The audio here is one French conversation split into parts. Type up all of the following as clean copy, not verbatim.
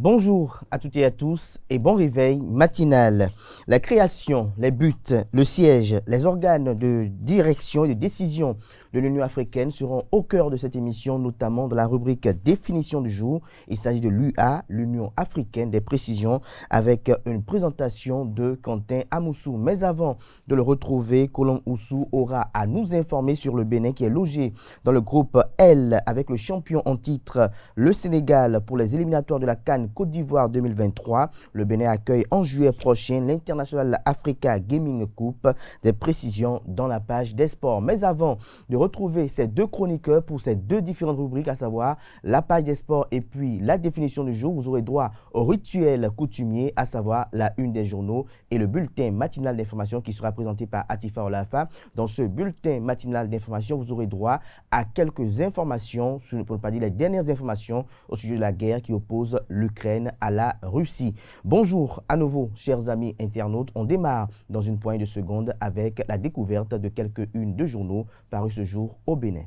Bonjour à toutes et à tous et bon réveil matinal. La création, les buts, le siège, les organes de direction et de décision de l'Union africaine seront au cœur de cette émission, notamment dans la rubrique définition du jour. Il s'agit de l'UA, l'Union africaine des précisions, avec une présentation de Quentin Amoussou. Mais avant de le retrouver, Colombe Oussou aura à nous informer sur le Bénin qui est logé dans le groupe L avec le champion en titre, le Sénégal, pour les éliminatoires de la CAN Côte d'Ivoire 2023. Le Bénin accueille en juillet prochain l'International Africa Gaming Cup. Des précisions dans la page des sports. Mais avant de retrouver ces deux chroniqueurs pour ces deux différentes rubriques, à savoir la page des sports et puis la définition du jour, vous aurez droit au rituel coutumier, à savoir la une des journaux et le bulletin matinal d'information qui sera présenté par Atifa Olafa. Dans ce bulletin matinal d'information, vous aurez droit à quelques informations, pour ne pas dire les dernières informations au sujet de la guerre qui oppose l'Ukraine à la Russie. Bonjour à nouveau, chers amis internautes. On démarre dans une poignée de secondes avec la découverte de quelques-unes de journaux parus ce jour au Bénin.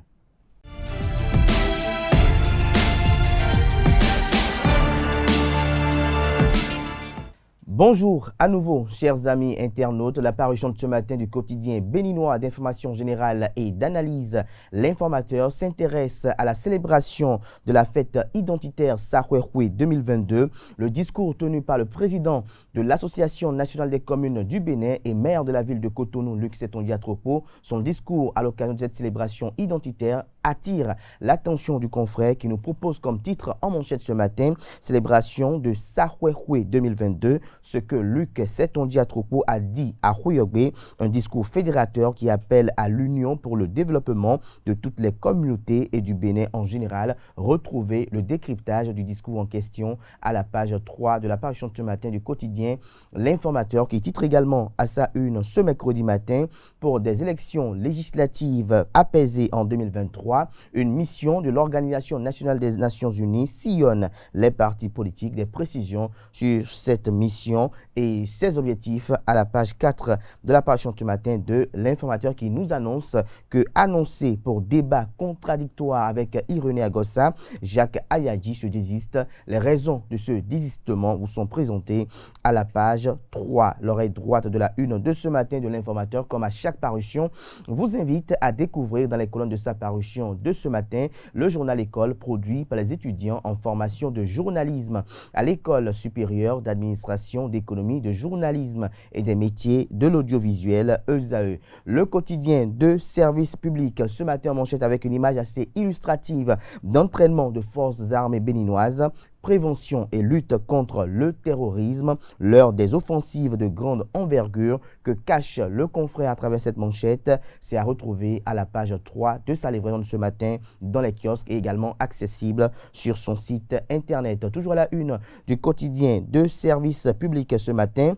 Bonjour à nouveau, chers amis internautes. La parution de ce matin du quotidien béninois d'information générale et d'analyse, L'Informateur, s'intéresse à la célébration de la fête identitaire Sahwehwe 2022. Le discours tenu par le président de l'Association nationale des communes du Bénin et maire de la ville de Cotonou, Luc Setondia Atropo, son discours à l'occasion de cette célébration identitaire attire l'attention du confrère qui nous propose comme titre en manchette ce matin, célébration de Sahwehwe 2022, ce que Luc Setondia Atropo a dit à Huyogbe, un discours fédérateur qui appelle à l'union pour le développement de toutes les communautés et du Bénin en général. Retrouvez le décryptage du discours en question à la page 3 de la parution de ce matin du quotidien L'Informateur, qui titre également à sa une ce mercredi matin, pour des élections législatives apaisées en 2023, une mission de l'Organisation nationale des Nations Unies sillonne les partis politiques. Des précisions sur cette mission et ses objectifs à la page 4 de la parution de ce matin de L'Informateur, qui nous annonce que, annoncé pour débat contradictoire avec Irénée Agossa, Jacques Ayadji se désiste. Les raisons de ce désistement vous sont présentées à la page 3. L'oreille droite de la une de ce matin de L'Informateur, comme à chaque parution, vous invite à découvrir dans les colonnes de sa parution de ce matin le journal École produit par les étudiants en formation de journalisme à l'École supérieure d'administration, d'économie, de journalisme et des métiers de l'audiovisuel ESAE. Le quotidien de service public ce matin en manchette avec une image assez illustrative d'entraînement de forces armées béninoises. Prévention et lutte contre le terrorisme, l'heure des offensives de grande envergure que cache le confrère à travers cette manchette. C'est à retrouver à la page 3 de sa livraison de ce matin dans les kiosques et également accessible sur son site internet. Toujours à la une du quotidien de service public ce matin.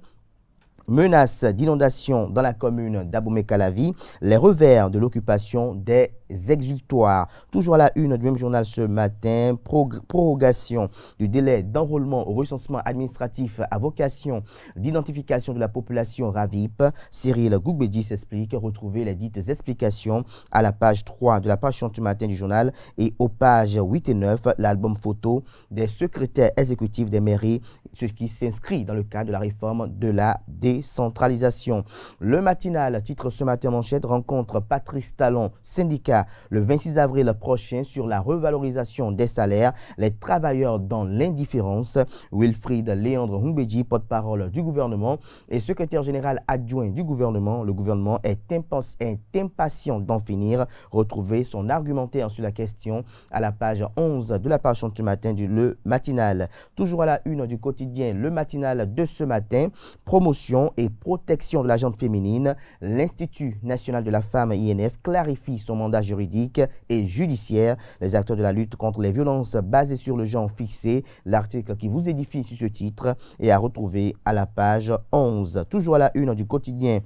Menace d'inondation dans la commune d'Abomey-Calavi, les revers de l'occupation des exutoires. Toujours à la une du même journal ce matin, prorogation du délai d'enrôlement au recensement administratif à vocation d'identification de la population RAVIP. Cyril Goubedi s'explique. Retrouvez les dites explications à la page 3 de la page du matin du journal et aux pages 8 et 9, l'album photo des secrétaires exécutifs des mairies, ce qui s'inscrit dans le cadre de la réforme de la décentralisation. Le matinal titre ce matin manchette, rencontre Patrice Talon, syndicat, le 26 avril prochain sur la revalorisation des salaires, les travailleurs dans l'indifférence. Wilfried Léandre Humbedji, porte-parole du gouvernement et secrétaire général adjoint du gouvernement. Le gouvernement est impatient d'en finir. Retrouvez son argumentaire sur la question à la page 11 de la page du matin du Le Matinal. Toujours à la une du quotidien Le Matinal de ce matin, promotion et protection de la gente féminine. L'Institut national de la femme INF clarifie son mandat juridique et judiciaire. Les acteurs de la lutte contre les violences basées sur le genre fixé. L'article qui vous édifie sur ce titre est à retrouver à la page 11. Toujours à la une du quotidien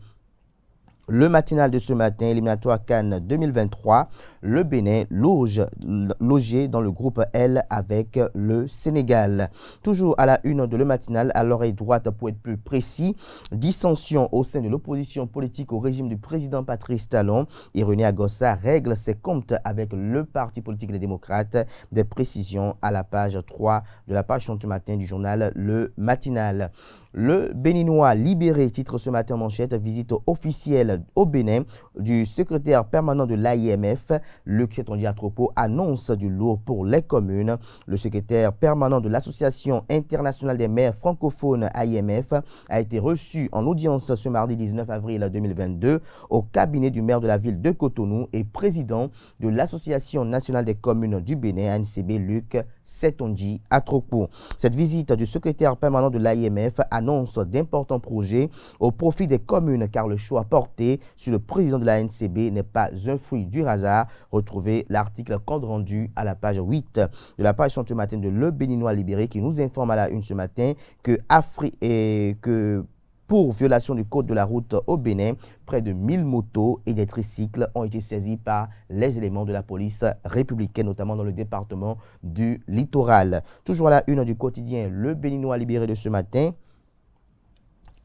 Le matinal de ce matin, éliminatoire CAN 2023, le Bénin logé dans le groupe L avec le Sénégal. Toujours à la une de le matinal, à l'oreille droite pour être plus précis, dissension au sein de l'opposition politique au régime du président Patrice Talon. Irénée Agossa règle ses comptes avec le parti politique des démocrates. Des précisions à la page 3 de la page du matin du journal Le Matinal. Le Béninois libéré, titre ce matin manchette, visite officielle au Bénin du secrétaire permanent de l'AIMF. Luc Chetonji Atropo annonce du lourd pour les communes. Le secrétaire permanent de l'Association internationale des maires francophones AIMF a été reçu en audience ce mardi 19 avril 2022 au cabinet du maire de la ville de Cotonou et président de l'Association nationale des communes du Bénin, ANCB, Luc Chetonji Atropo. Cette visite du secrétaire permanent de l'AIMF annonce d'importants projets au profit des communes car le choix porté sur le président de la NCB n'est pas un fruit du hasard. Retrouvez l'article compte rendu à la page 8 de la page ce matin de Le Béninois libéré qui nous informe à la une ce matin que pour violation du code de la route au Bénin, près de 1000 motos et des tricycles ont été saisis par les éléments de la police républicaine, notamment dans le département du Littoral. Toujours à la une du quotidien Le Béninois libéré de ce matin.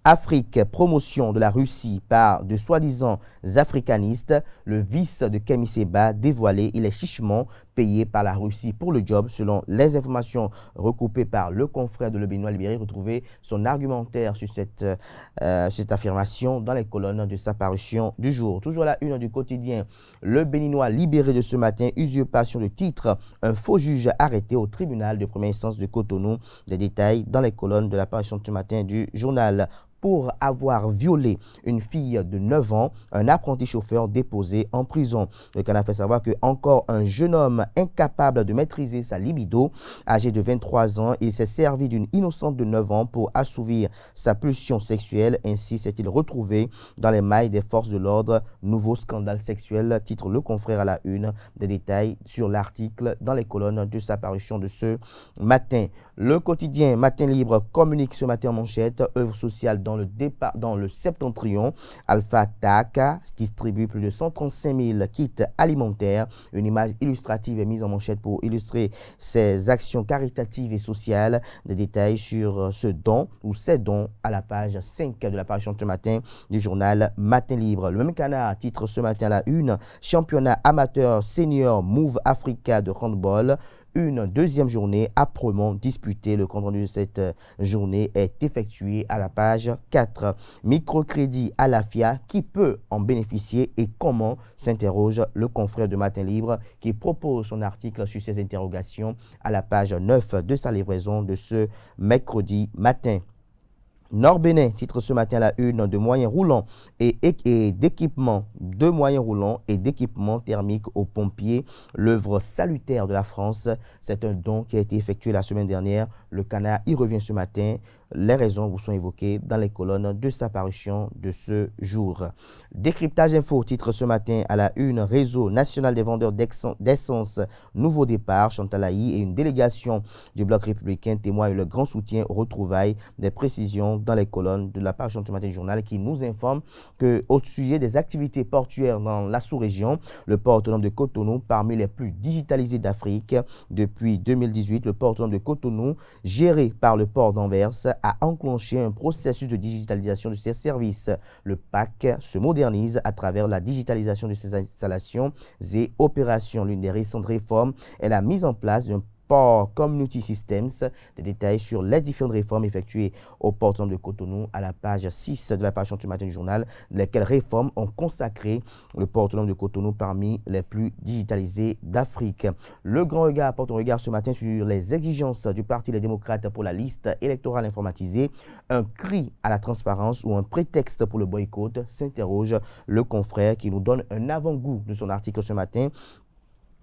Afrique, promotion de la Russie par de soi-disant africanistes. Le vice de Kémy Séba dévoilé, il est chichement payé par la Russie pour le job. Selon les informations recoupées par le confrère de Le Béninois libéré, retrouvez son argumentaire sur cette affirmation dans les colonnes de sa parution du jour. Toujours à la une du quotidien, Le Béninois libéré de ce matin, usurpation de titre, un faux juge arrêté au tribunal de première instance de Cotonou. Des détails dans les colonnes de la parution du matin du journal. Pour avoir violé une fille de 9 ans, un apprenti chauffeur déposé en prison. Le Canard fait savoir que encore un jeune homme incapable de maîtriser sa libido, âgé de 23 ans, il s'est servi d'une innocente de 9 ans pour assouvir sa pulsion sexuelle. Ainsi s'est-il retrouvé dans les mailles des forces de l'ordre. Nouveau scandale sexuel, titre le confrère à la une. Des détails sur l'article dans les colonnes de sa parution de ce matin. Le quotidien Matin Libre communique ce matin en manchette, œuvre sociale dans le septentrion. Alpha Taka distribue plus de 135 000 kits alimentaires. Une image illustrative est mise en manchette pour illustrer ses actions caritatives et sociales. Des détails sur ce don ou ces dons à la page 5 de la page ce matin du journal Matin Libre. Le même Canard titre ce matin à la une, championnat amateur senior Move Africa de handball. Une deuxième journée âprement disputée. Le compte rendu de cette journée est effectué à la page 4. Microcrédit à la FIA, qui peut en bénéficier et comment, s'interroge le confrère de Matin Libre qui propose son article sur ces interrogations à la page 9 de sa livraison de ce mercredi matin. Nord-Bénin titre ce matin la une de moyens roulants et d'équipements thermiques aux pompiers. L'œuvre salutaire de la France, c'est un don qui a été effectué la semaine dernière. Le Canard y revient ce matin. Les raisons vous sont évoquées dans les colonnes de sa parution de ce jour. Décryptage info titre ce matin à la une, réseau national des vendeurs d'essence, nouveau départ. Chantal Ahi et une délégation du bloc républicain témoignent le grand soutien aux retrouvailles. Des précisions dans les colonnes de la parution du matin du journal qui nous informe qu'au sujet des activités portuaires dans la sous-région, le port autonome de Cotonou, parmi les plus digitalisés d'Afrique. Depuis 2018, le port autonome de Cotonou, géré par le port d'Anvers, a enclenché un processus de digitalisation de ses services. Le PAC se modernise à travers la digitalisation de ses installations et opérations. L'une des récentes réformes est la mise en place d'un Port Community Systems. Des détails sur les différentes réformes effectuées au port autonome de Cotonou à la page 6 de la page du matin du journal, lesquelles réformes ont consacré le port autonome de Cotonou parmi les plus digitalisés d'Afrique. Le grand regard porte un regard ce matin sur les exigences du Parti des démocrates pour la liste électorale informatisée. Un cri à la transparence ou un prétexte pour le boycott, s'interroge le confrère qui nous donne un avant-goût de son article ce matin.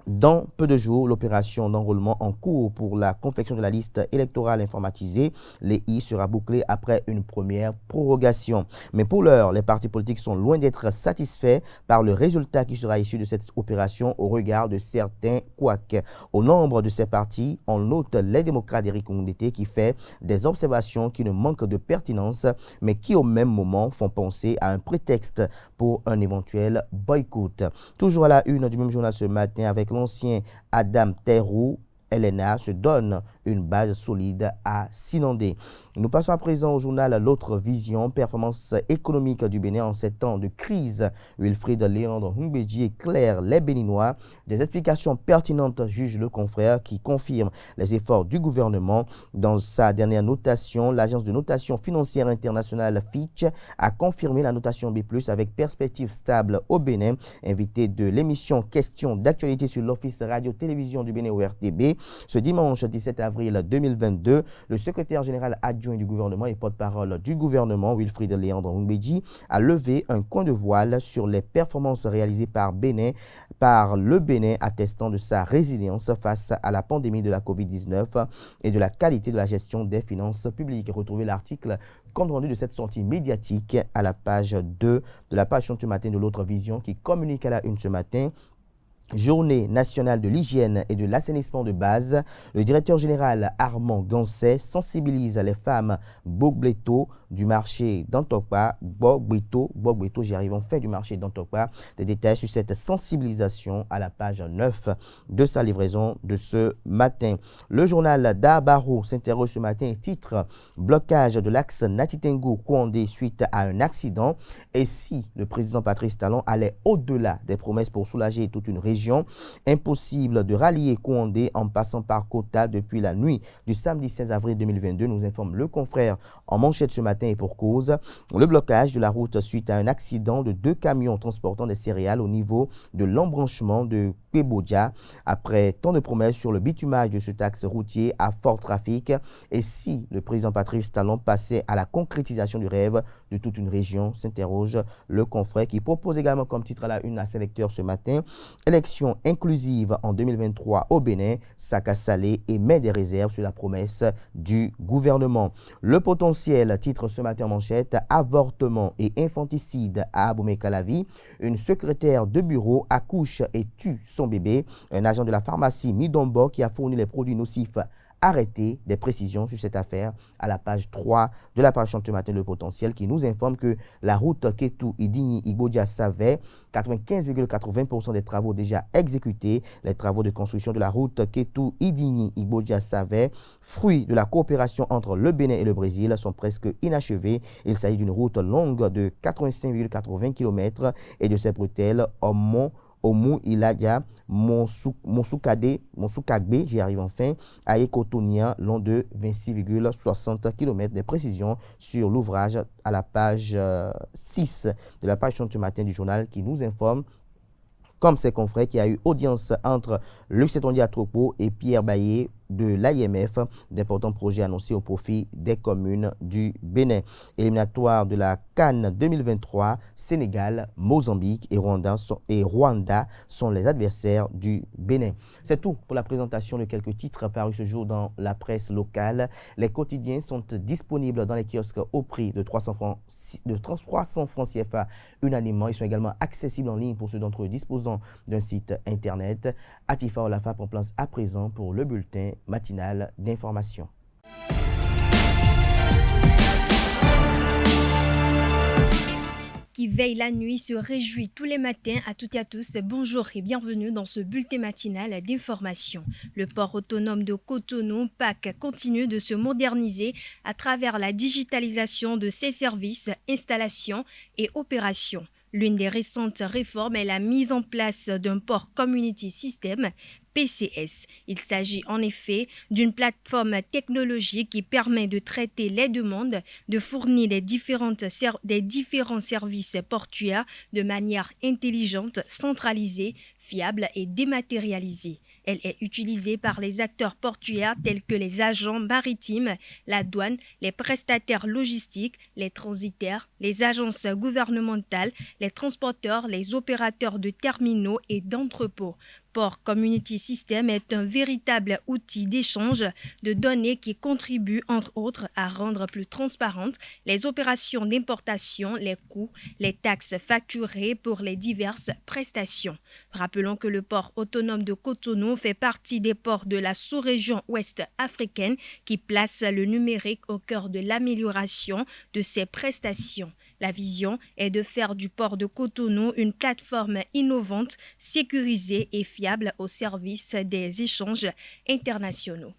Dans peu de jours, l'opération d'enrôlement en cours pour la confection de la liste électorale informatisée, l'EI, sera bouclée après une première prorogation. Mais pour l'heure, les partis politiques sont loin d'être satisfaits par le résultat qui sera issu de cette opération au regard de certains couacs. Au nombre de ces partis, on note les démocrates d'Éric Ondete qui fait des observations qui ne manquent de pertinence, mais qui au même moment font penser à un prétexte pour un éventuel boycott. Toujours à la une du même journal ce matin avec l'ancien Adam Terrou, LNA se donne une base solide à s'inonder. Nous passons à présent au journal L'autre vision, performance économique du Bénin en ces temps de crise. Wilfried Léandre Humbedji éclaire les Béninois. Des explications pertinentes, juge le confrère, qui confirme les efforts du gouvernement. Dans sa dernière notation, l'agence de notation financière internationale Fitch a confirmé la notation B+, avec perspective stable au Bénin. Invité de l'émission Questions d'actualité sur l'Office radio-télévision du Bénin ORTB, ce dimanche 17 avril 2022, le secrétaire général adjoint du gouvernement et porte-parole du gouvernement, Wilfried Léandre Humbedji, a levé un coin de voile sur les performances réalisées par le Bénin, attestant de sa résilience face à la pandémie de la COVID-19 et de la qualité de la gestion des finances publiques. Retrouvez l'article compte rendu de cette sortie médiatique à la page 2 de la page ce matin de l'autre vision qui communique à la une ce matin. Journée nationale de l'hygiène et de l'assainissement de base, le directeur général Armand Gansset sensibilise les femmes Bogbeto du marché d'Antokpa, Bogbeto, j'y arrive, en fait du marché d'Antokpa. Des détails sur cette sensibilisation à la page 9 de sa livraison de ce matin. Le journal d'Abaro s'interroge ce matin et titre « Blocage de l'axe Natitengo-Kouandé suite à un accident ». Et si le président Patrice Talon allait au-delà des promesses pour soulager toute une région, impossible de rallier Kouandé en passant par Kota depuis la nuit du samedi 16 avril 2022, nous informe le confrère en manchette ce matin et pour cause. Le blocage de la route suite à un accident de 2 camions transportant des céréales au niveau de l'embranchement de Kwebodja. Après tant de promesses sur le bitumage de ce axe routier à fort trafic, et si le président Patrice Talon passait à la concrétisation du rêve de toute une région, s'interroge le confrère qui propose également comme titre à la une à ses lecteurs ce matin « Élection inclusive en 2023 au Bénin, Saka Salé émet des réserves sur la promesse du gouvernement ». Le potentiel titre ce matin en manchette « Avortement et infanticide à Abomey-Calavi ». Une secrétaire de bureau accouche et tue son bébé. Un agent de la pharmacie Midombo qui a fourni les produits nocifs arrêté. Des précisions sur cette affaire à la page 3 de la page ce matin Le Potentiel qui nous informe que la route Ketou-Idigny-Igbodia-Savet, 95,80% des travaux déjà exécutés. Les travaux de construction de la route Ketou-Idigny-Igbodia-Savet, fruit de la coopération entre le Bénin et le Brésil, sont presque inachevés. Il s'agit d'une route longue de 85,80 km et de ses bretelles Omu Ilaya, Monsukagbe, j'y arrive enfin, à Ekotonia, long de 26,60 km. Des précisions sur l'ouvrage à la page 6 de la page ce matin du journal qui nous informe, comme ses confrères, qu'il y a eu audience entre Luc Setondia Atropo et Pierre Baillet de l'IMF, d'importants projets annoncés au profit des communes du Bénin. Éliminatoire de la CAN 2023, Sénégal, Mozambique et Rwanda sont les adversaires du Bénin. C'est tout pour la présentation de quelques titres parus ce jour dans la presse locale. Les quotidiens sont disponibles dans les kiosques au prix de 300 francs CFA unanimement. Ils sont également accessibles en ligne pour ceux d'entre eux disposant d'un site internet. Atifa Olafa prend place à présent pour le bulletin matinal d'information. Qui veille la nuit se réjouit tous les matins. À toutes et à tous, bonjour et bienvenue dans ce bulletin matinal d'information. Le port autonome de Cotonou, PAC, continue de se moderniser à travers la digitalisation de ses services, installations et opérations. L'une des récentes réformes est la mise en place d'un port Community System, PCS. Il s'agit en effet d'une plateforme technologique qui permet de traiter les demandes, de fournir des différents services portuaires de manière intelligente, centralisée, fiable et dématérialisée. Elle est utilisée par les acteurs portuaires tels que les agents maritimes, la douane, les prestataires logistiques, les transitaires, les agences gouvernementales, les transporteurs, les opérateurs de terminaux et d'entrepôts. Port Community System est un véritable outil d'échange de données qui contribue, entre autres, à rendre plus transparentes les opérations d'importation, les coûts, les taxes facturées pour les diverses prestations. Rappelons que le port autonome de Cotonou fait partie des ports de la sous-région ouest africaine qui place le numérique au cœur de l'amélioration de ces prestations. La vision est de faire du port de Cotonou une plateforme innovante, sécurisée et fiable au service des échanges internationaux.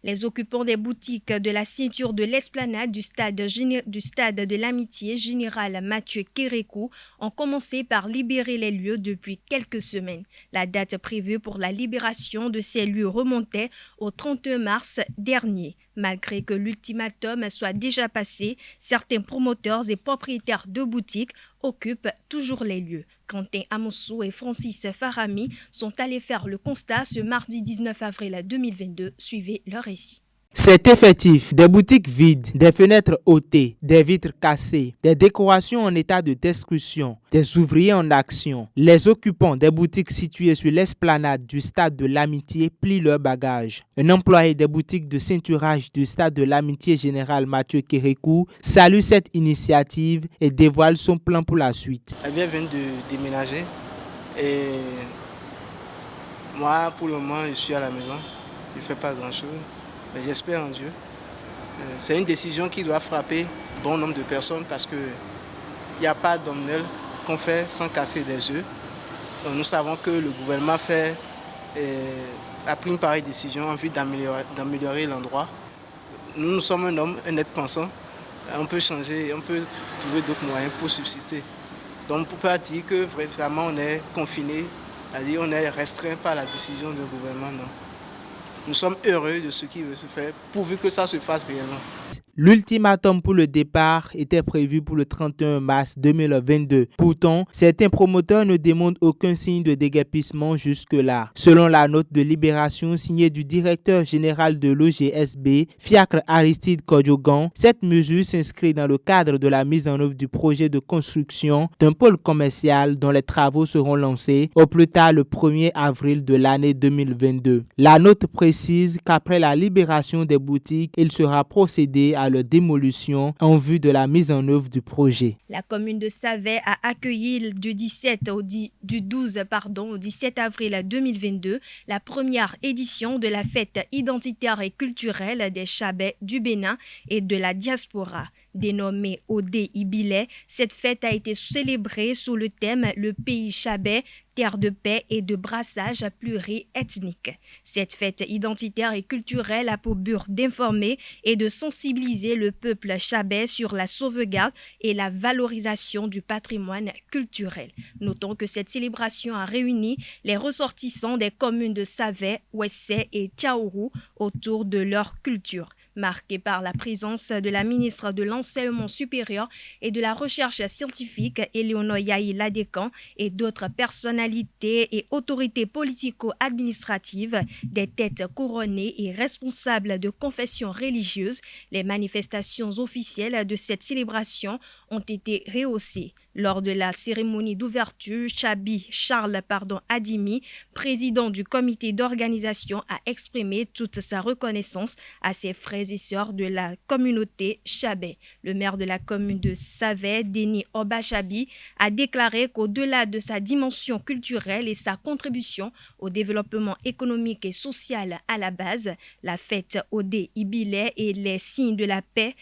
Les occupants des boutiques de la ceinture de l'esplanade du stade de l'Amitié général Mathieu Kérékou ont commencé par libérer les lieux depuis quelques semaines. La date prévue pour la libération de ces lieux remontait au 31 mars dernier. Malgré que l'ultimatum soit déjà passé, certains promoteurs et propriétaires de boutiques occupent toujours les lieux. Quentin Amoussou et Francis Farami sont allés faire le constat ce mardi 19 avril 2022. Suivez leur récit. C'est effectif, des boutiques vides, des fenêtres ôtées, des vitres cassées, des décorations en état de destruction, des ouvriers en action. Les occupants des boutiques situées sur l'esplanade du stade de l'Amitié plient leurs bagages. Un employé des boutiques de ceinturage du stade de l'Amitié général Mathieu Kérékou salue cette initiative et dévoile son plan pour la suite. Elle vient de déménager et moi pour le moment je suis à la maison, je ne fais pas grand chose. Mais j'espère en Dieu. C'est une décision qui doit frapper bon nombre de personnes parce qu'il n'y a pas d'omnel qu'on fait sans casser des œufs. Donc nous savons que le gouvernement a pris une pareille décision en vue d'améliorer l'endroit. Nous sommes un homme, un être pensant. On peut changer, on peut trouver d'autres moyens pour subsister. Donc on ne peut pas dire que vraiment on est confiné, c'est-à-dire on est restreint par la décision du gouvernement, non. Nous sommes heureux de ce qui veut se faire, pourvu que ça se fasse réellement. L'ultimatum pour le départ était prévu pour le 31 mars 2022. Pourtant, certains promoteurs ne démontrent aucun signe de déguerpissement jusque-là. Selon la note de libération signée du directeur général de l'OGSB, Fiacre Aristide Kodjogan, cette mesure s'inscrit dans le cadre de la mise en œuvre du projet de construction d'un pôle commercial dont les travaux seront lancés au plus tard le 1er avril de l'année 2022. La note précise qu'après la libération des boutiques, il sera procédé à leur démolition en vue de la mise en œuvre du projet. La commune de Savet a accueilli du 12 au 17 avril 2022 la première édition de la fête identitaire et culturelle des Chabais du Bénin et de la diaspora. Dénommée Odé Ibilé, cette fête a été célébrée sous le thème « Le pays Chabais, terre de paix et de brassage pluriethnique ». Cette fête identitaire et culturelle a pour but d'informer et de sensibiliser le peuple chabais sur la sauvegarde et la valorisation du patrimoine culturel. Notons que cette célébration a réuni les ressortissants des communes de Savet, Ouessé et Tchaourou autour de leur culture. Marquée par la présence de la ministre de l'Enseignement supérieur et de la Recherche scientifique, Éléonore Yahi Ladécan, et d'autres personnalités et autorités politico-administratives, des têtes couronnées et responsables de confessions religieuses, les manifestations officielles de cette célébration ont été rehaussées. Lors de la cérémonie d'ouverture, Charles Adimi, président du comité d'organisation, a exprimé toute sa reconnaissance à ses frères et sœurs de la communauté Chabais. Le maire de la commune de Savet, Denis Obachabi, a déclaré qu'au-delà de sa dimension culturelle et sa contribution au développement économique et social à la base, la fête Odé Ibilé et les signes de la paix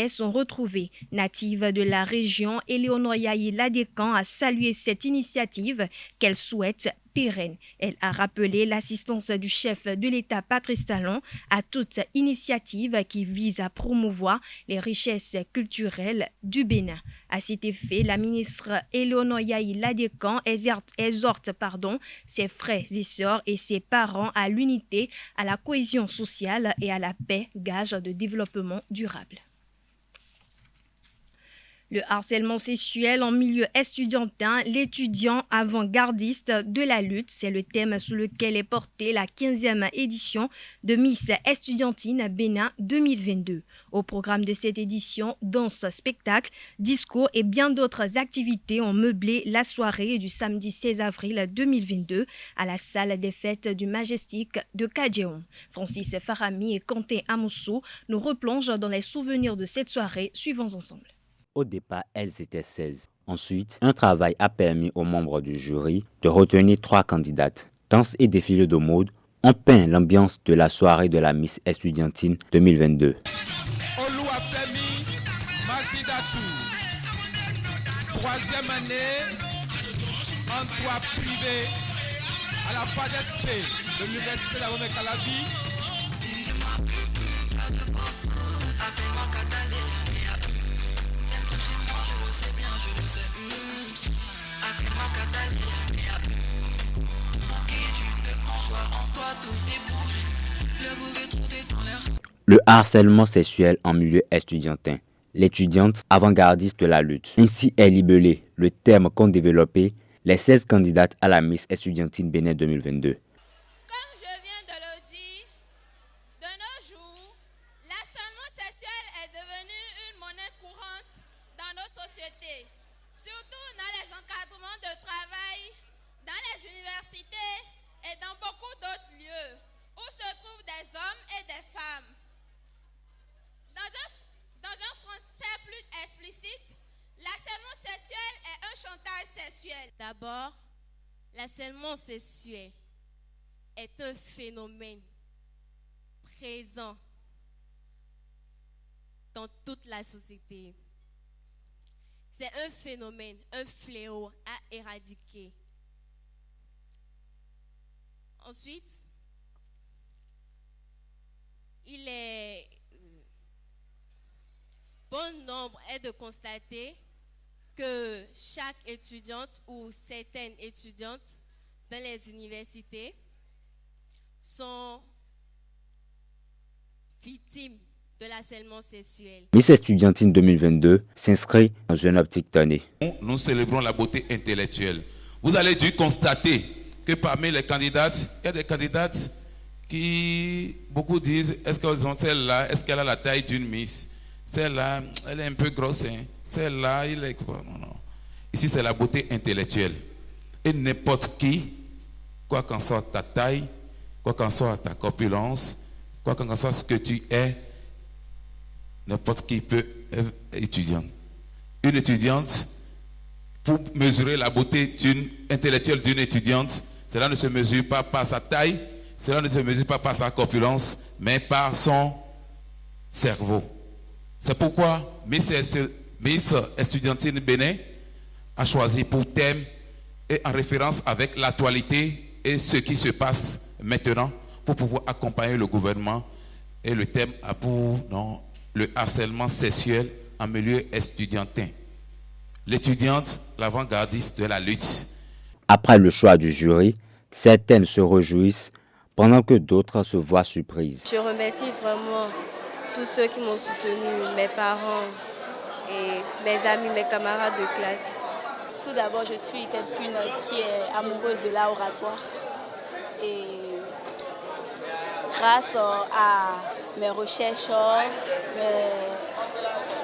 sont retrouvés. Native de la région, Éléonore Yahi Ladécan a salué cette initiative qu'elle souhaite pérenne. Elle a rappelé l'assistance du chef de l'État Patrice Talon à toute initiative qui vise à promouvoir les richesses culturelles du Bénin. À cet effet, la ministre Éléonore Yahi Ladécan exhorte ses frères et sœurs et ses parents à l'unité, à la cohésion sociale et à la paix, gage de développement durable. Le harcèlement sexuel en milieu estudiantin, l'étudiant avant-gardiste de la lutte, c'est le thème sous lequel est portée la 15e édition de Miss Estudiantine Bénin 2022. Au programme de cette édition, danse, spectacle, discours et bien d'autres activités ont meublé la soirée du samedi 16 avril 2022 à la salle des fêtes du Majestic de Kadjeon. Francis Farami et Quentin Amoussou nous replongent dans les souvenirs de cette soirée. Suivons ensemble. Au départ, elles étaient 16. Ensuite, un travail a permis aux membres du jury de retenir 3 candidates. Danse et défilé de mode ont peint l'ambiance de la soirée de la Miss Estudiantine 2022. Oluwafemi Masidatou, 3e année en droit privé à la FADESP de l'Université de la Calabi. Le harcèlement sexuel en milieu estudiantin. L'étudiante avant-gardiste de la lutte. Ainsi est libellé le terme qu'ont développé les 16 candidates à la Miss Estudiantine Bénin 2022. Comme je viens de le dire, de nos jours, l'harcèlement sexuel est devenu une monnaie courante dans nos sociétés, surtout dans les encadrements de travail, dans les universités et dans beaucoup d'autres lieux où se trouvent des hommes et des femmes. Dans un français plus explicite, l'harcèlement sexuel est un chantage sexuel. D'abord, l'harcèlement sexuel est un phénomène présent dans toute la société. C'est un phénomène, un fléau à éradiquer. Ensuite, il est bon nombre est de constater que chaque étudiante ou certaines étudiantes dans les universités sont victimes de l'harcèlement sexuel. Miss Estudiantine 2022 s'inscrit dans une optique donnée. Nous célébrons la beauté intellectuelle. Vous allez dû constater que parmi les candidates, il y a des candidates qui, beaucoup disent, est-ce qu'elles ont celle-là, est-ce qu'elle a la taille d'une Miss? Celle-là, elle est un peu grosse. Hein? Celle-là, il est quoi? Non. Ici, c'est la beauté intellectuelle. Et n'importe qui, quoi qu'en soit ta taille, quoi qu'en soit ta corpulence, quoi qu'en soit ce que tu es, n'importe qui peut être étudiant. Une étudiante, pour mesurer la beauté intellectuelle d'une étudiante, cela ne se mesure pas par sa taille, cela ne se mesure pas par sa corpulence, mais par son cerveau. C'est pourquoi Miss Estudiantine Bénin a choisi pour thème et en référence avec l'actualité et ce qui se passe maintenant pour pouvoir accompagner le gouvernement. Et le thème a pour nom le harcèlement sexuel en milieu estudiantin. L'étudiante, l'avant-gardiste de la lutte. Après le choix du jury, certaines se réjouissent pendant que d'autres se voient surprises. Je remercie vraiment tous ceux qui m'ont soutenu, mes parents et mes amis, mes camarades de classe. Tout d'abord, je suis quelqu'une qui est amoureuse de l'art oratoire. Et grâce à mes recherches,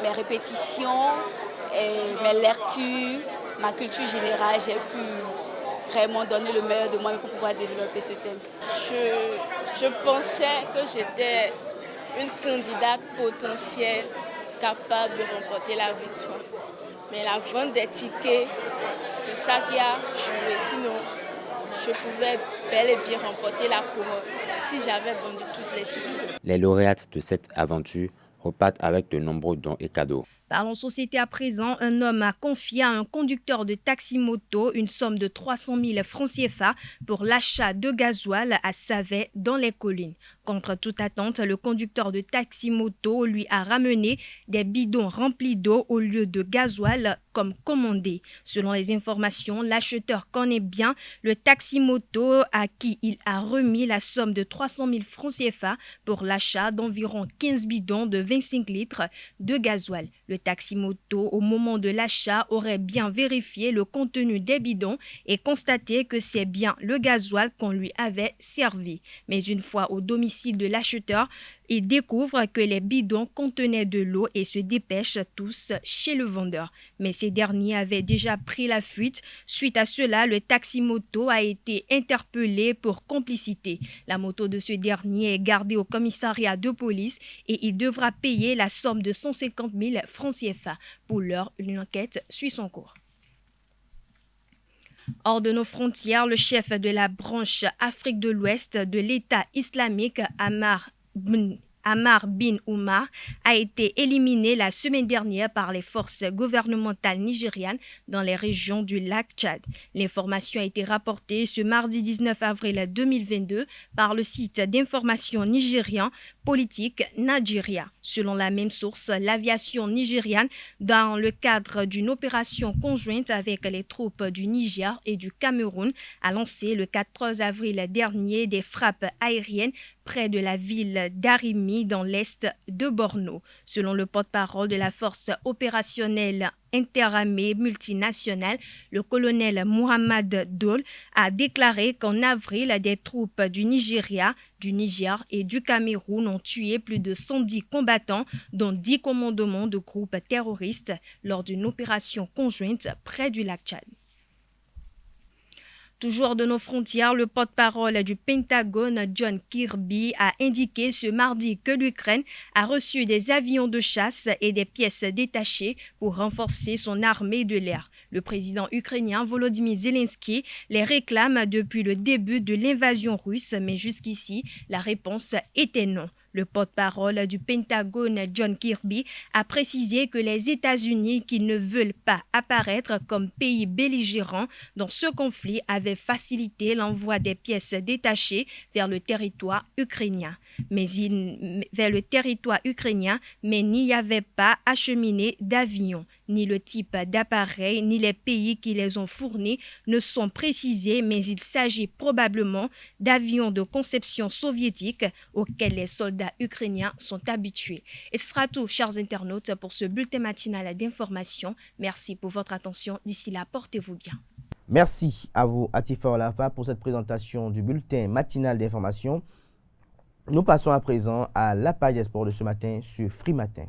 mes répétitions, et mes lectures, ma culture générale, j'ai pu vraiment donner le meilleur de moi pour pouvoir développer ce thème. Je pensais que j'étais une candidate potentielle capable de remporter la victoire. Mais la vente des tickets, c'est ça qui a joué. Sinon, je pouvais bel et bien remporter la couronne si j'avais vendu toutes les tickets. Les lauréates de cette aventure repartent avec de nombreux dons et cadeaux. Parlons société à présent. Un homme a confié à un conducteur de taxi-moto une somme de 300 000 francs CFA pour l'achat de gasoil à Savet dans les collines. Contre toute attente, le conducteur de taxi-moto lui a ramené des bidons remplis d'eau au lieu de gasoil comme commandé. Selon les informations, l'acheteur connaît bien le taxi-moto à qui il a remis la somme de 300 000 francs CFA pour l'achat d'environ 15 bidons de 25 litres de gasoil. Le Le taxi-moto, au moment de l'achat, aurait bien vérifié le contenu des bidons et constaté que c'est bien le gasoil qu'on lui avait servi. Mais une fois au domicile de l'acheteur, il découvre que les bidons contenaient de l'eau et se dépêchent tous chez le vendeur. Mais ces derniers avaient déjà pris la fuite. Suite à cela, le taxi-moto a été interpellé pour complicité. La moto de ce dernier est gardée au commissariat de police et il devra payer la somme de 150 000 francs CFA. Pour l'heure, une enquête suit son cours. Hors de nos frontières, le chef de la branche Afrique de l'Ouest de l'État islamique, Ammar bin Oumar, a été éliminé la semaine dernière par les forces gouvernementales nigérianes dans les régions du lac Tchad. L'information a été rapportée ce mardi 19 avril 2022 par le site d'information nigérien Politique Nigeria. Selon la même source, l'aviation nigériane, dans le cadre d'une opération conjointe avec les troupes du Niger et du Cameroun, a lancé le 14 avril dernier des frappes aériennes près de la ville d'Arimi dans l'est de Borno. Selon le porte-parole de la force opérationnelle interarmée multinationale, le colonel Mohamed Dole a déclaré qu'en avril, des troupes du Nigeria, du Niger et du Cameroun ont tué plus de 110 combattants, dont 10 commandements de groupes terroristes lors d'une opération conjointe près du lac Tchad. Toujours de nos frontières, le porte-parole du Pentagone, John Kirby, a indiqué ce mardi que l'Ukraine a reçu des avions de chasse et des pièces détachées pour renforcer son armée de l'air. Le président ukrainien Volodymyr Zelensky les réclame depuis le début de l'invasion russe, mais jusqu'ici, la réponse était non. Le porte-parole du Pentagone, John Kirby, a précisé que les États-Unis, qui ne veulent pas apparaître comme pays belligérants dans ce conflit, avaient facilité l'envoi des pièces détachées vers le territoire ukrainien. Mais il n'y avait pas acheminé d'avions. Ni le type d'appareil, ni les pays qui les ont fournis ne sont précisés, mais il s'agit probablement d'avions de conception soviétique auxquels les soldats ukrainiens sont habitués. Et ce sera tout, chers internautes, pour ce bulletin matinal d'information. Merci pour votre attention. D'ici là, portez-vous bien. Merci à vous, Atifa Olafa, pour cette présentation du bulletin matinal d'information. Nous passons à présent à la page des sports de ce matin sur Free Matin.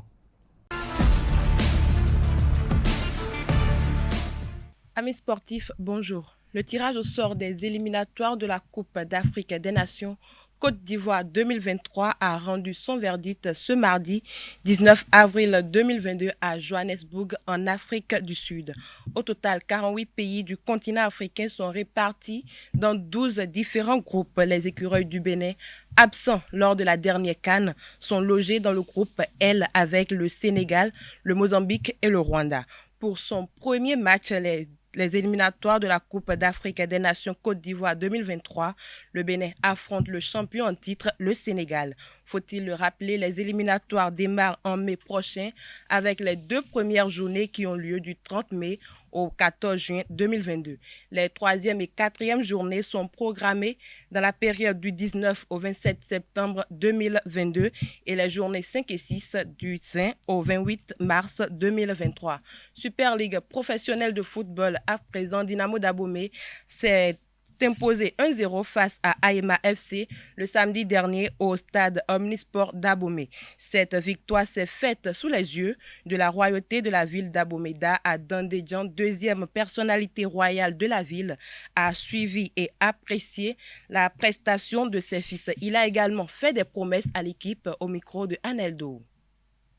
Amis sportifs, bonjour. Le tirage au sort des éliminatoires de la Coupe d'Afrique des Nations Côte d'Ivoire 2023 a rendu son verdict ce mardi 19 avril 2022 à Johannesburg en Afrique du Sud. Au total, 48 pays du continent africain sont répartis dans 12 différents groupes. Les écureuils du Bénin, absents lors de la dernière CAN, sont logés dans le groupe L avec le Sénégal, le Mozambique et le Rwanda. Pour son premier match, les éliminatoires de la Coupe d'Afrique des Nations Côte d'Ivoire 2023, le Bénin affronte le champion en titre, le Sénégal. Faut-il le rappeler, les éliminatoires démarrent en mai prochain avec les 2 premières journées qui ont lieu du 30 mai au 14 juin 2022. Les 3e et 4e journées sont programmées dans la période du 19 au 27 septembre 2022 et les journées 5 et 6 du 5 au 28 mars 2023. Super Ligue professionnelle de football, à présent Dynamo d'Abomey s'est imposé 1-0 face à Aema FC le samedi dernier au stade Omnisport d'Abomey. Cette victoire s'est faite sous les yeux de la royauté de la ville d'Abomeyda. À Dandédian, 2e personnalité royale de la ville, a suivi et apprécié la prestation de ses fils. Il a également fait des promesses à l'équipe au micro de Aneldo.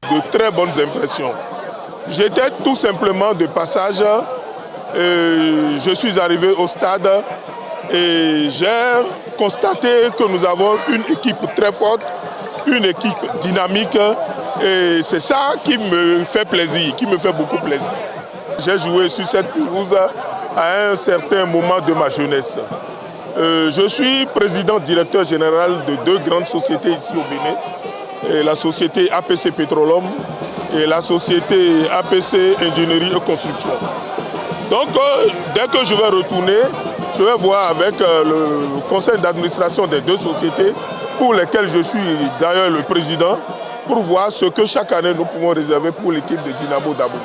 De très bonnes impressions. J'étais tout simplement de passage. Je suis arrivé au stade et j'ai constaté que nous avons une équipe très forte, une équipe dynamique et c'est ça qui me fait plaisir, qui me fait beaucoup plaisir. J'ai joué sur cette pelouse à un certain moment de ma jeunesse. Je suis président directeur général de 2 grandes sociétés ici au Bénin, la société APC Pétrolum et la société APC Ingénierie et Construction. Donc, dès que je vais retourner, je vais voir avec le conseil d'administration des 2 sociétés pour lesquelles je suis d'ailleurs le président pour voir ce que chaque année nous pouvons réserver pour l'équipe de Dynamo d'Abomey.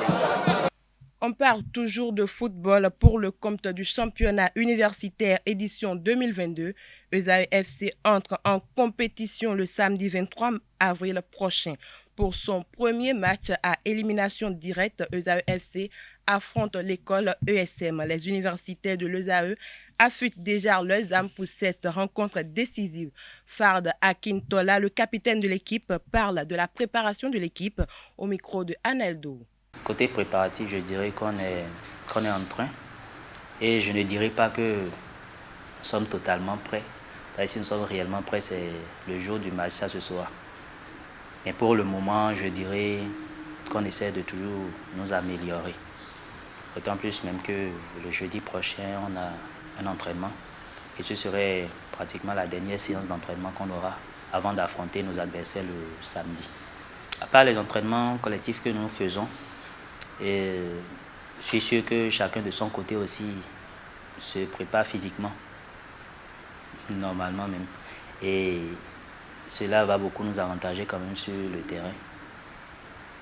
On parle toujours de football pour le compte du championnat universitaire édition 2022. ESAE FC entre en compétition le samedi 23 avril prochain. Pour son premier match à élimination directe, ESAE FC affronte l'école ESM. Les universitaires de l'ESAE affûtent déjà leurs âmes pour cette rencontre décisive. Fard Akintola, le capitaine de l'équipe, parle de la préparation de l'équipe au micro de Aneldo. Côté préparatif, je dirais qu'on est en train. Et je ne dirais pas que nous sommes totalement prêts. Parce que si nous sommes réellement prêts, c'est le jour du match, ça ce soir. Mais pour le moment, je dirais qu'on essaie de toujours nous améliorer. D'autant plus même que le jeudi prochain, on a un entraînement. Et ce serait pratiquement la dernière séance d'entraînement qu'on aura avant d'affronter nos adversaires le samedi. À part les entraînements collectifs que nous faisons, et je suis sûr que chacun de son côté aussi se prépare physiquement, normalement même. Et cela va beaucoup nous avantager quand même sur le terrain.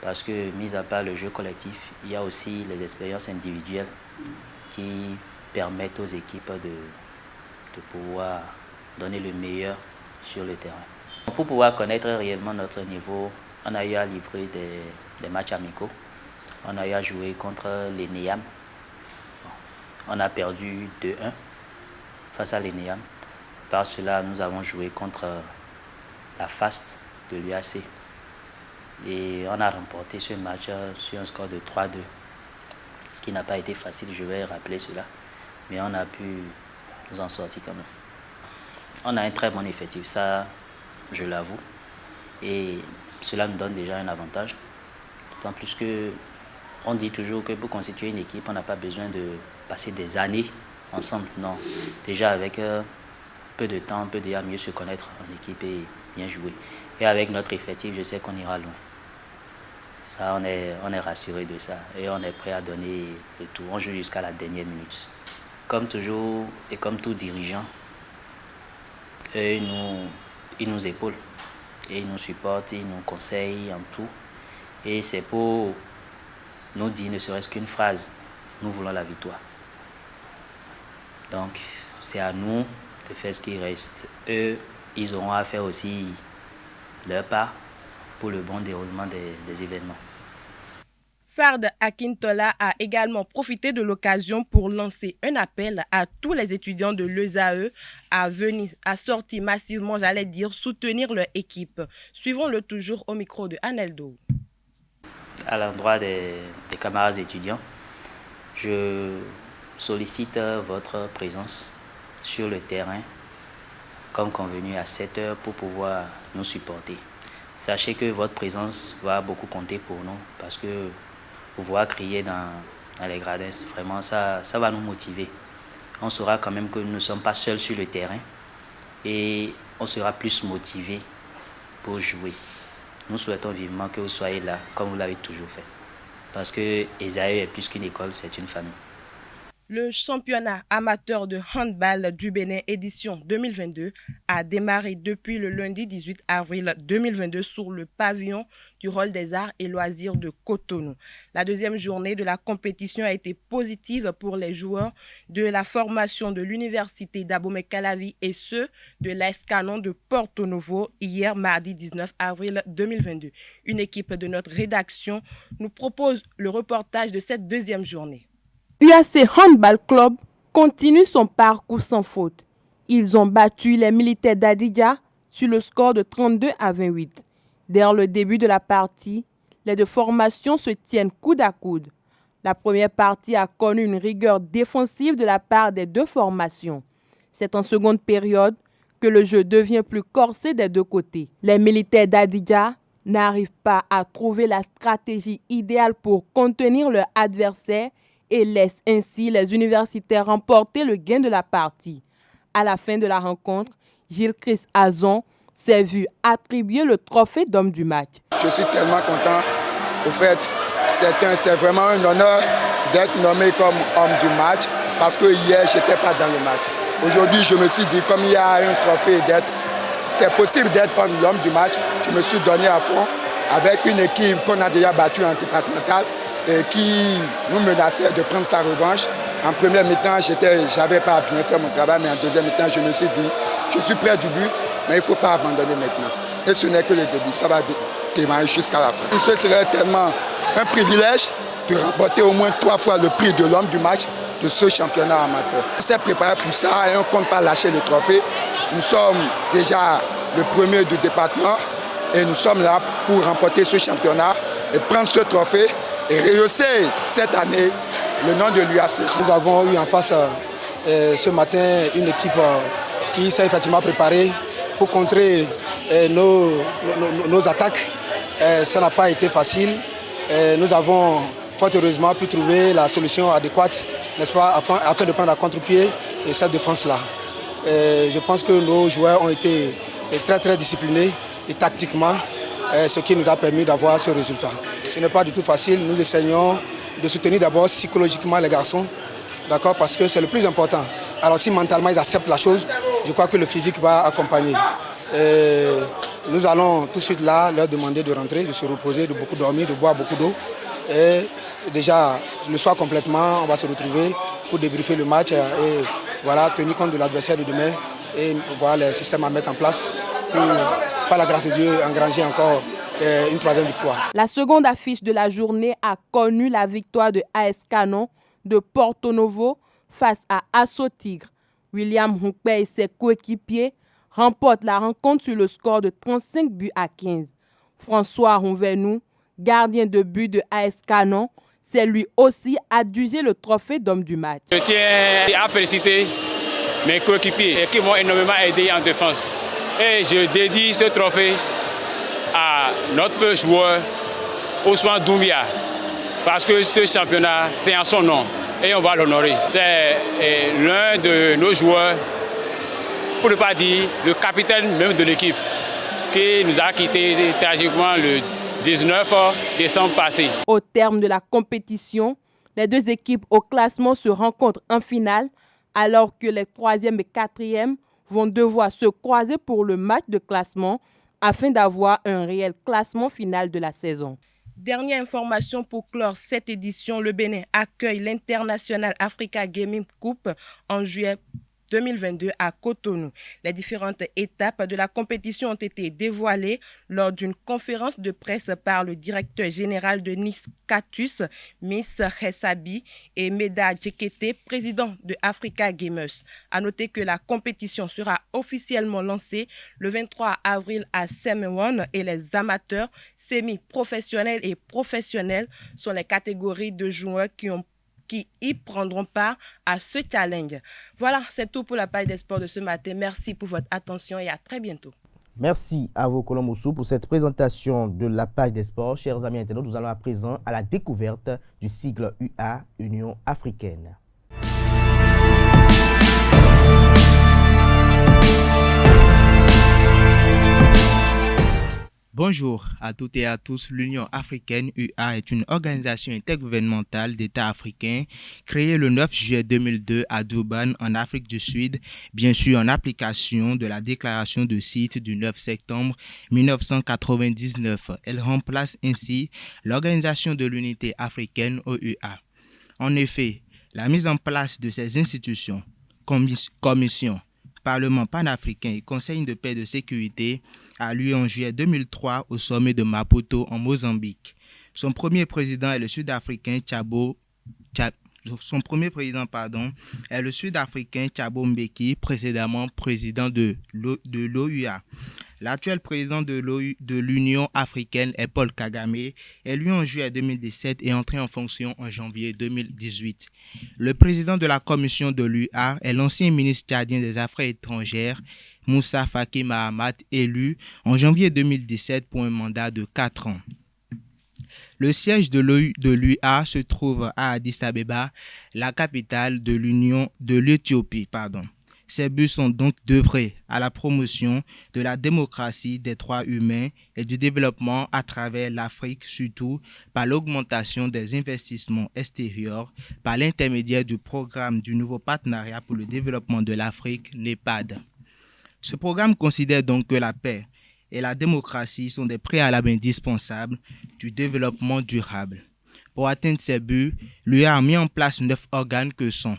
Parce que, mis à part le jeu collectif, il y a aussi les expériences individuelles qui permettent aux équipes de pouvoir donner le meilleur sur le terrain. Pour pouvoir connaître réellement notre niveau, on a eu à livrer des matchs amicaux. On a eu à jouer contre les NEAM. On a perdu 2-1 face à les NEAM. Par cela, nous avons joué contre la FAST de l'UAC. Et on a remporté ce match sur un score de 3-2. Ce qui n'a pas été facile, je vais rappeler cela. Mais on a pu nous en sortir quand même. On a un très bon effectif, ça je l'avoue. Et cela nous donne déjà un avantage. D'autant plus que on dit toujours que pour constituer une équipe, on n'a pas besoin de passer des années ensemble. Non, déjà avec peu de temps, on peut déjà mieux se connaître en équipe et bien jouer. Et avec notre effectif, je sais qu'on ira loin. Ça, on est rassuré de ça et on est prêt à donner le tout. On joue jusqu'à la dernière minute. Comme toujours et comme tout dirigeant, ils nous épaulent, et ils nous supportent, ils nous conseillent en tout. Et c'est pour nous dire ne serait-ce qu'une phrase, nous voulons la victoire. Donc c'est à nous de faire ce qui reste. Eux, ils auront à faire aussi leur part pour le bon déroulement des événements. Fard Akintola a également profité de l'occasion pour lancer un appel à tous les étudiants de l'ESAE à sortir massivement, j'allais dire, soutenir leur équipe. Suivons-le toujours au micro de Aneldo. À l'endroit des camarades étudiants, je sollicite votre présence sur le terrain, comme convenu à 7 heures pour pouvoir nous supporter. Sachez que votre présence va beaucoup compter pour nous parce que pouvoir crier dans les gradins, vraiment ça va nous motiver. On saura quand même que nous ne sommes pas seuls sur le terrain et on sera plus motivé pour jouer. Nous souhaitons vivement que vous soyez là comme vous l'avez toujours fait. Parce que ESAE est plus qu'une école, c'est une famille. Le championnat amateur de handball du Bénin édition 2022 a démarré depuis le lundi 18 avril 2022 sur le pavillon du Hall des Arts et Loisirs de Cotonou. La deuxième journée de la compétition a été positive pour les joueurs de la formation de l'université d'Abomey-Calavi et ceux de l'AS Canon de Porto Novo hier mardi 19 avril 2022. Une équipe de notre rédaction nous propose le reportage de cette deuxième journée. UAC Handball Club continue son parcours sans faute. Ils ont battu les militaires d'Adidja sur le score de 32-28. Dès le début de la partie, les deux formations se tiennent coude à coude. La première partie a connu une rigueur défensive de la part des deux formations. C'est en seconde période que le jeu devient plus corsé des deux côtés. Les militaires d'Adidja n'arrivent pas à trouver la stratégie idéale pour contenir leur adversaire et laisse ainsi les universitaires remporter le gain de la partie. À la fin de la rencontre, Gilles-Christ Azon s'est vu attribuer le trophée d'homme du match. Je suis tellement content. Au fait, c'est vraiment un honneur d'être nommé comme homme du match parce que hier, je n'étais pas dans le match. Aujourd'hui, je me suis dit, comme il y a un trophée c'est possible d'être l'homme du match, je me suis donné à fond avec une équipe qu'on a déjà battue en départemental et qui nous menaçait de prendre sa revanche. En première mi-temps, j'avais pas bien fait mon travail, mais en deuxième mi-temps, je me suis dit, je suis près du but, mais il ne faut pas abandonner maintenant. Et ce n'est que le début, ça va démarrer jusqu'à la fin. Ce serait tellement un privilège de remporter au moins 3 fois le prix de l'homme du match de ce championnat amateur. On s'est préparé pour ça et on ne compte pas lâcher le trophée. Nous sommes déjà le premier du département et nous sommes là pour remporter ce championnat et prendre ce trophée et rehausser cette année le nom de l'UAC. Nous avons eu en face ce matin une équipe qui s'est effectivement préparée pour contrer nos attaques. Ça n'a pas été facile. Nous avons fort heureusement pu trouver la solution adéquate, n'est-ce pas, afin de prendre à contre-pied cette défense-là. Je pense que nos joueurs ont été très disciplinés et tactiquement, ce qui nous a permis d'avoir ce résultat. Ce n'est pas du tout facile. Nous essayons de soutenir d'abord psychologiquement les garçons, d'accord, parce que c'est le plus important. Alors si mentalement ils acceptent la chose, je crois que le physique va accompagner. Nous allons tout de suite là leur demander de rentrer, de se reposer, de beaucoup dormir, de boire beaucoup d'eau. Et déjà, le soir complètement, on va se retrouver pour débriefer le match et voilà, tenir compte de l'adversaire de demain et voir les systèmes à mettre en place pour, par la grâce de Dieu, engranger encore une 3e victoire. La seconde affiche de la journée a connu la victoire de AS Canon de Porto Novo face à Asso Tigre. William Hunkpe et ses coéquipiers remportent la rencontre sur le score de 35 buts à 15. François Ronvenou, gardien de but de AS Canon, s'est lui aussi adjugé le trophée d'homme du match. Je tiens à féliciter mes coéquipiers qui m'ont énormément aidé en défense. Et je dédie ce trophée à notre joueur Ousmane Doumbia, parce que ce championnat, c'est en son nom et on va l'honorer. C'est l'un de nos joueurs, pour ne pas dire le capitaine même de l'équipe, qui nous a quittés tragiquement le 19 décembre passé. Au terme de la compétition, les deux équipes au classement se rencontrent en finale, alors que les 3e et 4e vont devoir se croiser pour le match de classement afin d'avoir un réel classement final de la saison. Dernière information pour clore cette édition, le Bénin accueille l'International Africa Gaming Cup en juillet 2022 à Cotonou. Les différentes étapes de la compétition ont été dévoilées lors d'une conférence de presse par le directeur général de Nice Catus, Miss Hessabi, et Meda Djekete, président de Africa Gamers. À noter que la compétition sera officiellement lancée le 23 avril à Semewan et les amateurs, semi-professionnels et professionnels sont les catégories de joueurs qui y prendront part à ce challenge. Voilà, c'est tout pour la page des sports de ce matin. Merci pour votre attention et à très bientôt. Merci à vous, Colomoussou, pour cette présentation de la page des sports. Chers amis internautes, nous allons à présent à la découverte du sigle UA, Union africaine. Bonjour à toutes et à tous. L'Union africaine UA est une organisation intergouvernementale d'États africains créée le 9 juillet 2002 à Durban, en Afrique du Sud, bien sûr en application de la déclaration de Site du 9 septembre 1999. Elle remplace ainsi l'Organisation de l'Unité africaine OUA. En effet, la mise en place de ces institutions, commissions, Parlement panafricain et Conseil de paix et de sécurité a lieu en juillet 2003 au sommet de Maputo en Mozambique. Son premier président est le Sud-Africain Thabo Mbeki, précédemment président de l'OUA. L'actuel président de l'Union africaine est Paul Kagame, élu en juillet 2017 et entré en fonction en janvier 2018. Le président de la commission de l'UA est l'ancien ministre tchadien des Affaires étrangères, Moussa Faki Mahamat, élu en janvier 2017 pour un mandat de 4 ans. Le siège de l'UA se trouve à Addis Abeba, la capitale de l'Éthiopie. Ses buts sont donc d'œuvrer à la promotion de la démocratie, des droits humains et du développement à travers l'Afrique, surtout par l'augmentation des investissements extérieurs, par l'intermédiaire du programme du nouveau partenariat pour le développement de l'Afrique, NEPAD. Ce programme considère donc que la paix et la démocratie sont des préalables indispensables du développement durable. Pour atteindre ces buts, l'UA a mis en place 9 organes que sont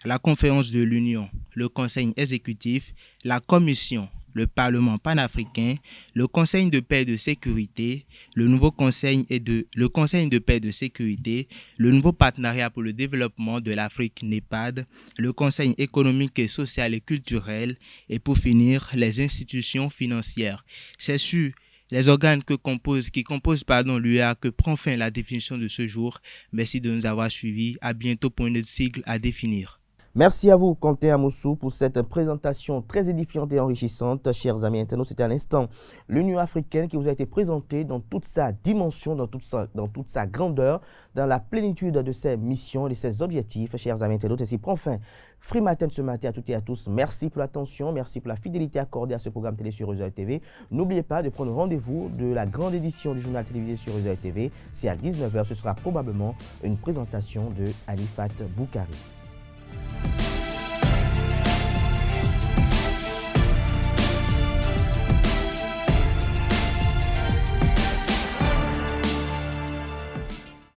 la Conférence de l'Union, le Conseil exécutif, la Commission, le Parlement panafricain, le Conseil de paix et de sécurité, le nouveau Conseil de paix et de sécurité, le nouveau partenariat pour le développement de l'Afrique NEPAD, le Conseil économique et social et culturel et pour finir, les institutions financières. C'est sur les organes qui composent l'UEA que prend fin la définition de ce jour. Merci de nous avoir suivis. À bientôt pour une autre sigle à définir. Merci à vous, Quentin Amoussou, pour cette présentation très édifiante et enrichissante. Chers amis internautes, c'était à l'instant l'Union africaine qui vous a été présentée dans toute sa dimension, dans toute sa grandeur, dans la plénitude de ses missions et de ses objectifs. Chers amis internautes, ainsi prend fin Free Matin ce matin à toutes et à tous. Merci pour l'attention, merci pour la fidélité accordée à ce programme télé sur Réseau TV. N'oubliez pas de prendre rendez-vous de la grande édition du journal télévisé sur Réseau TV. C'est à 19h, ce sera probablement une présentation de Alifat Boukari.